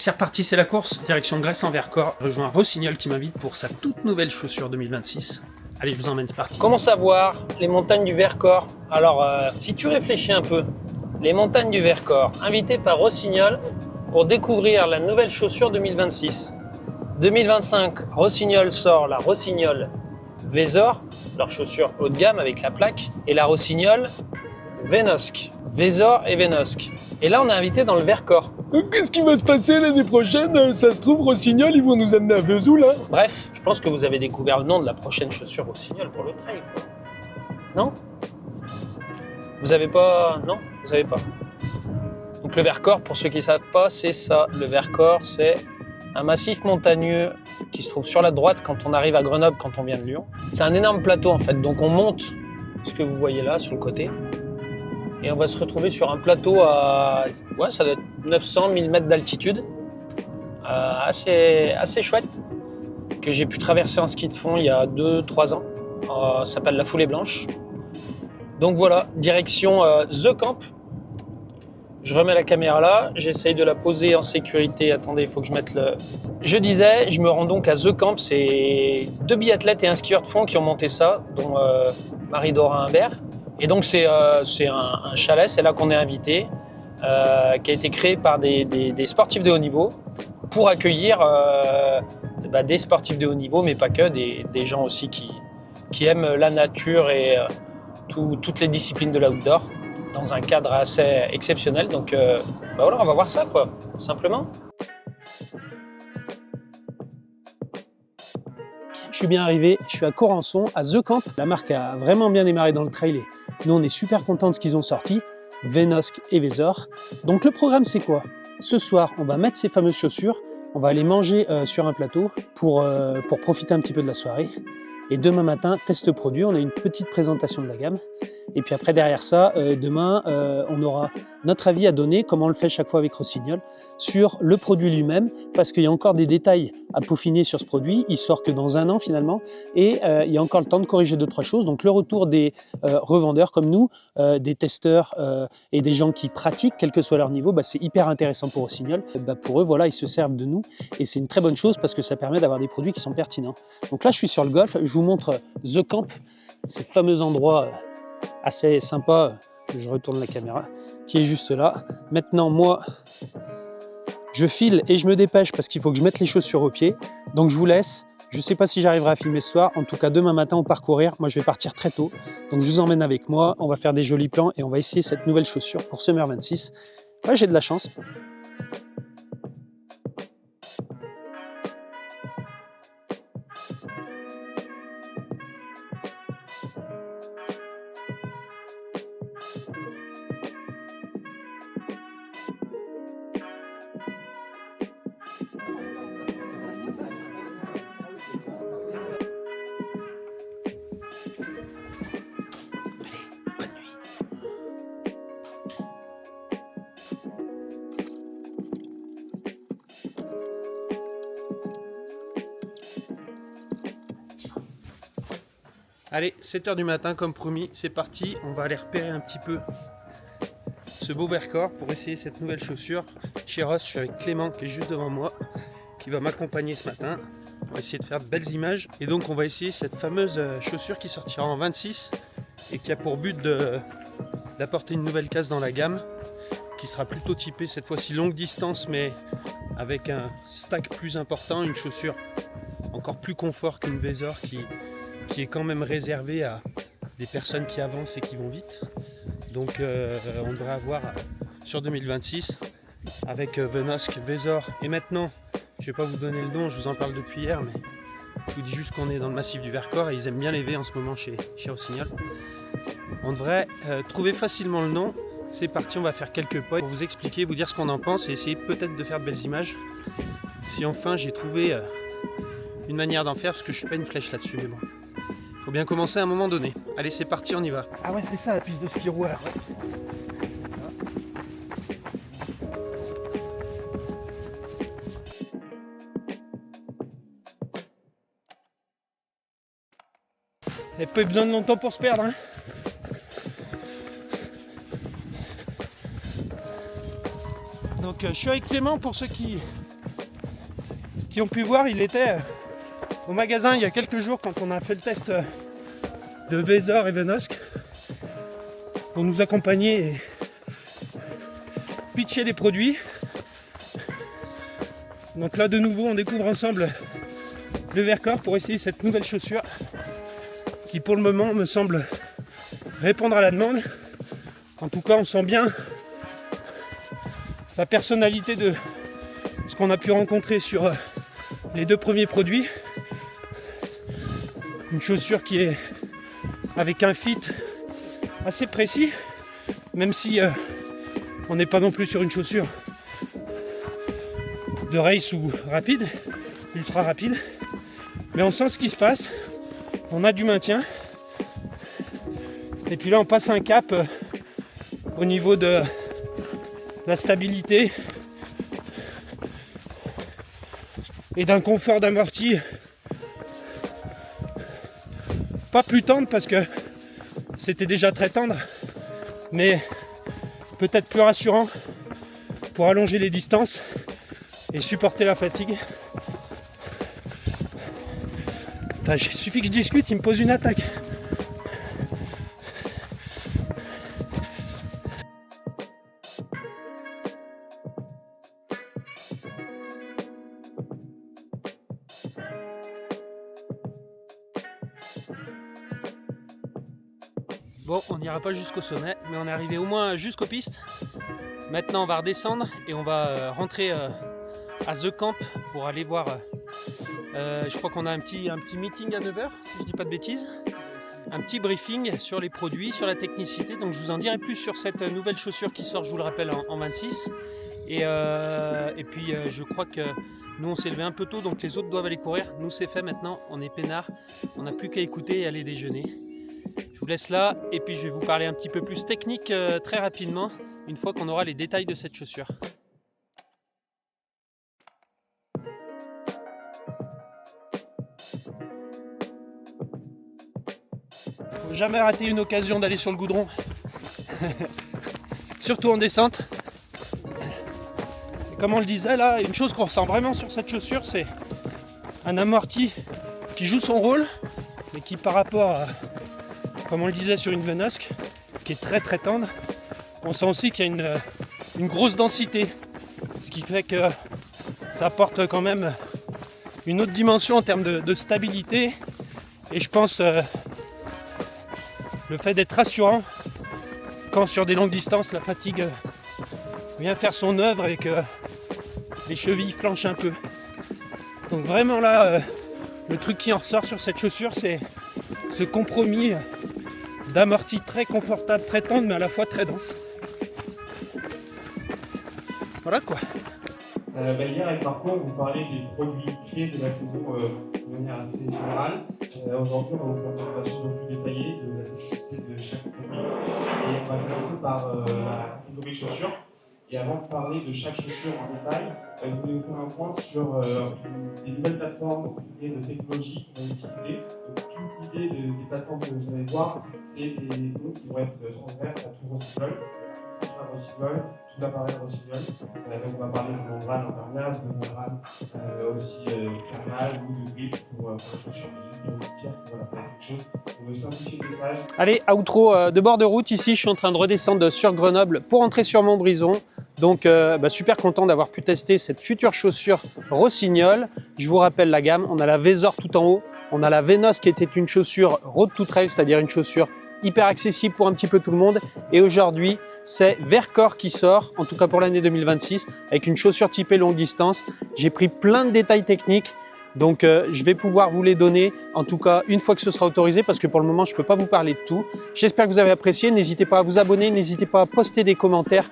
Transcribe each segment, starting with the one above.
C'est reparti, c'est la course, direction Grèce en Vercors. Je rejoins Rossignol qui m'invite pour sa toute nouvelle chaussure 2026. Allez, je vous emmène, c'est parti. Comment savoir les montagnes du Vercors? Alors, si tu réfléchis un peu, les montagnes du Vercors, invité par Rossignol pour découvrir la nouvelle chaussure 2026. 2025, Rossignol sort la Rossignol Vésor, leur chaussure haut de gamme avec la plaque, et la Rossignol Vénosque. Vésor et Vénosque. Et là, on est invité dans le Vercors. Qu'est-ce qui va se passer l'année prochaine? Ça se trouve, Rossignol, ils vont nous amener à Vesoul, hein? Bref, je pense que vous avez découvert le nom de la prochaine chaussure Rossignol pour le trail, quoi. Non? Vous avez pas... Non, vous avez pas. Donc le Vercors, pour ceux qui ne savent pas, c'est ça. Le Vercors, c'est un massif montagneux qui se trouve sur la droite quand on arrive à Grenoble, quand on vient de Lyon. C'est un énorme plateau, en fait. Donc on monte ce que vous voyez là, sur le côté. Et on va se retrouver sur un plateau à... Ouais, ça doit être 900-1000 mètres d'altitude. Assez chouette. Que j'ai pu traverser en ski de fond il y a 2-3 ans. Ça s'appelle la Foulée Blanche. Donc voilà, direction The Camp. Je remets la caméra là, j'essaye de la poser en sécurité. Attendez, il faut que je mette le... Je disais, je me rends donc à The Camp. C'est 2 biathlètes et un skieur de fond qui ont monté ça, dont Marie-Dora Humbert. Et donc c'est un chalet, c'est là qu'on est invité, qui a été créé par des sportifs de haut niveau pour accueillir des sportifs de haut niveau, mais pas que, des gens aussi qui aiment la nature et toutes les disciplines de l'outdoor dans un cadre assez exceptionnel. Donc voilà, on va voir ça, quoi, simplement. Je suis bien arrivé, je suis à Corançon, à The Camp. La marque a vraiment bien démarré dans le trail et nous on est super contents de ce qu'ils ont sorti, Vénosque et Vésor. Donc le programme c'est quoi? Ce soir on va mettre ces fameuses chaussures, on va aller manger sur un plateau pour profiter un petit peu de la soirée. Et demain matin, test produit, on a une petite présentation de la gamme. Et puis après, derrière ça, demain, on aura notre avis à donner, comme on le fait chaque fois avec Rossignol, sur le produit lui-même, parce qu'il y a encore des détails à peaufiner sur ce produit. Il sort que dans 1 an finalement, et il y a encore le temps de corriger 2-3 choses. Donc le retour des revendeurs comme nous, des testeurs et des gens qui pratiquent, quel que soit leur niveau, c'est hyper intéressant pour Rossignol. Pour eux, voilà, ils se servent de nous, et c'est une très bonne chose parce que ça permet d'avoir des produits qui sont pertinents. Donc là, je suis sur le golf, je vous montre The Camp, ces fameux endroits assez sympa, je retourne la caméra, qui est juste là. Maintenant, moi, je file et je me dépêche parce qu'il faut que je mette les chaussures aux pieds. Donc je vous laisse. Je ne sais pas si j'arriverai à filmer ce soir. En tout cas, demain matin, au parcourir, moi, je vais partir très tôt. Donc je vous emmène avec moi. On va faire des jolis plans et on va essayer cette nouvelle chaussure pour Summer 26. Ouais, j'ai de la chance. Allez, 7h du matin comme promis, c'est parti. On va aller repérer un petit peu ce beau Vercors pour essayer cette nouvelle chaussure. Chez Ross, je suis avec Clément qui est juste devant moi, qui va m'accompagner ce matin. On va essayer de faire de belles images. Et donc on va essayer cette fameuse chaussure qui sortira en 26 et qui a pour but d'apporter une nouvelle case dans la gamme, qui sera plutôt typée cette fois-ci longue distance, mais avec un stack plus important, une chaussure encore plus confort qu'une Vésor qui est quand même réservé à des personnes qui avancent et qui vont vite. Donc on devrait avoir sur 2026 avec Vénosque, Vésor et maintenant, je ne vais pas vous donner le nom, je vous en parle depuis hier, mais je vous dis juste qu'on est dans le massif du Vercors et ils aiment bien les V en ce moment chez Rossignol. On devrait trouver facilement le nom. C'est parti, on va faire quelques pas pour vous expliquer, vous dire ce qu'on en pense et essayer peut-être de faire de belles images. Si enfin j'ai trouvé une manière d'en faire, parce que je ne suis pas une flèche là-dessus, mais bon. Faut bien commencer à un moment donné. Allez, c'est parti, on y va. Ah ouais, c'est ça la piste de ski rouleur. Il n'y a pas eu besoin de longtemps pour se perdre, hein. Donc je suis avec Clément pour ceux qui qui ont pu voir, il était au magasin il y a quelques jours quand on a fait le test de Weser et Venosk pour nous accompagner et pitcher les produits. Donc là de nouveau on découvre ensemble le Vercors pour essayer cette nouvelle chaussure qui pour le moment me semble répondre à la demande. En tout cas on sent bien la personnalité de ce qu'on a pu rencontrer sur les 2 premiers produits. Une chaussure qui est avec un fit assez précis, même si on n'est pas non plus sur une chaussure de race ou rapide, ultra rapide, mais on sent ce qui se passe, on a du maintien, et puis là on passe un cap au niveau de la stabilité et d'un confort d'amorti pas plus tendre parce que c'était déjà très tendre, mais peut-être plus rassurant pour allonger les distances et supporter la fatigue. Putain, il suffit que je discute, il me pose une attaque. Bon, on n'ira pas jusqu'au sommet, mais on est arrivé au moins jusqu'aux pistes. Maintenant, on va redescendre et on va rentrer à The Camp pour aller voir. Je crois qu'on a un petit meeting à 9h, si je ne dis pas de bêtises. Un petit briefing sur les produits, sur la technicité. Donc, je vous en dirai plus sur cette nouvelle chaussure qui sort, je vous le rappelle, en 26. Et puis, je crois que nous, on s'est levé un peu tôt, donc les autres doivent aller courir. Nous, c'est fait maintenant, on est peinard. On n'a plus qu'à écouter et aller déjeuner. Je vous laisse là et puis je vais vous parler un petit peu plus technique très rapidement une fois qu'on aura les détails de cette chaussure. Faut jamais rater une occasion d'aller sur le goudron, surtout en descente. Et comme on le disait là, une chose qu'on ressent vraiment sur cette chaussure, c'est un amorti qui joue son rôle, mais qui par rapport à, comme on le disait sur une Venosk, qui est très très tendre, on sent aussi qu'il y a une grosse densité, ce qui fait que ça apporte quand même une autre dimension en termes de stabilité, et je pense le fait d'être rassurant quand sur des longues distances la fatigue vient faire son œuvre et que les chevilles flanchent un peu. Donc vraiment là, le truc qui en ressort sur cette chaussure, c'est ce compromis d'amorti très confortable, très tendre, mais à la fois très dense. Voilà quoi. Hier avec Marco, vous parlez des produits clés de la saison de manière assez générale. Aujourd'hui, on va vous faire une présentation un peu plus détaillée de la technicité de chaque produit. Et on va commencer par la catégorie chaussures. Et avant de parler de chaque chaussure en détail, je voulais vous faire un point sur les nouvelles plateformes de technologie qu'on va utiliser. Donc, toute l'idée des plateformes que vous allez voir, c'est des mots qui vont être transverses à tout Rossignol. Rossignol, tout l'appareil Rossignol. Donc on va parler de membrane imperméable, de membrane aussi thermale ou de grip pour la chaussure. Juste pour vous dire que voilà, ça va être quelque chose. On veut simplifier le message. Allez, outro de bord de route ici, je suis en train de redescendre sur Grenoble pour entrer sur Montbrison. Donc super content d'avoir pu tester cette future chaussure Rossignol. Je vous rappelle la gamme, on a la Weser tout en haut, on a la Venosk qui était une chaussure road to trail, c'est-à-dire une chaussure hyper accessible pour un petit peu tout le monde. Et aujourd'hui, c'est Vercors qui sort, en tout cas pour l'année 2026, avec une chaussure typée longue distance. J'ai pris plein de détails techniques, donc je vais pouvoir vous les donner, en tout cas une fois que ce sera autorisé, parce que pour le moment, je ne peux pas vous parler de tout. J'espère que vous avez apprécié. N'hésitez pas à vous abonner, n'hésitez pas à poster des commentaires.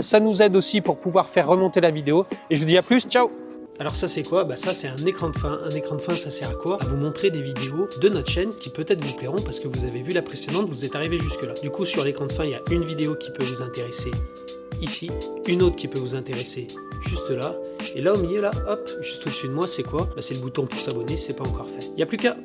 Ça nous aide aussi pour pouvoir faire remonter la vidéo. Et je vous dis à plus, ciao! Alors ça c'est quoi? Ça c'est un écran de fin. Un écran de fin, ça sert à quoi? À vous montrer des vidéos de notre chaîne qui peut-être vous plairont parce que vous avez vu la précédente, vous êtes arrivé jusque là. Du coup sur l'écran de fin, il y a une vidéo qui peut vous intéresser ici, une autre qui peut vous intéresser juste là, et là au milieu là, hop, juste au-dessus de moi, c'est quoi? C'est le bouton pour s'abonner si c'est pas encore fait. Il n'y a plus qu'à.